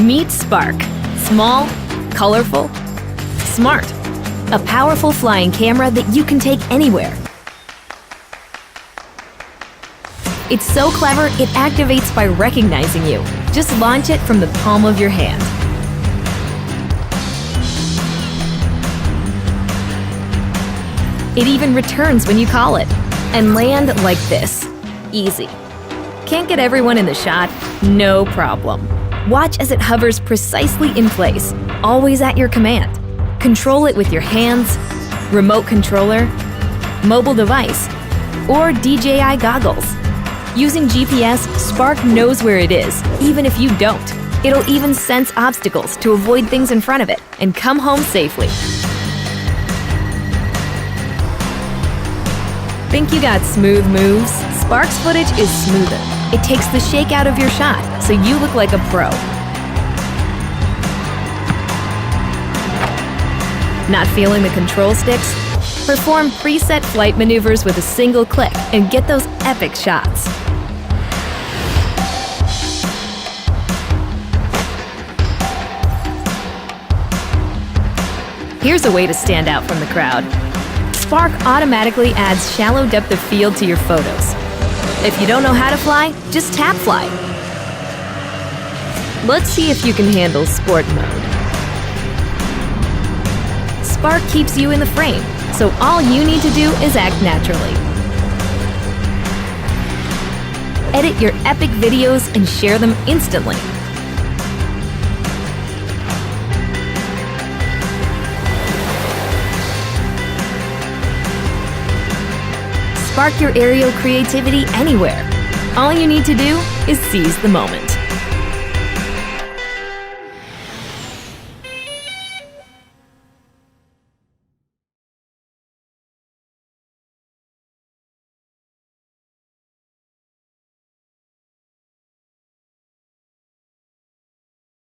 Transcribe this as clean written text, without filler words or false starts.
Meet Spark. Small, colorful, smart. A powerful flying camera that you can take anywhere. It's so clever, it activates by recognizing you. Just launch it from the palm of your hand. It even returns when you call it. And land like this. Easy. Can't get everyone in the shot? No problem. Watch as it hovers precisely in place, always at your command. Control it with your hands, remote controller, mobile device, or DJI goggles. Using GPS, Spark knows where it is, even if you don't. It'll even sense obstacles to avoid things in front of it and come home safely. Think you got smooth moves? Spark's footage is smoother. It takes the shake out of your shot, so you look like a pro. Not feeling the control sticks? Perform preset flight maneuvers with a single click and get those epic shots. Here's a way to stand out from the crowd. Spark automatically adds shallow depth of field to your photos. If you don't know how to fly, just tap fly. Let's see if you can handle sport mode. Spark keeps you in the frame, so all you need to do is act naturally. Edit your epic videos and share them instantly. Spark your aerial creativity anywhere. All you need to do is seize the moment.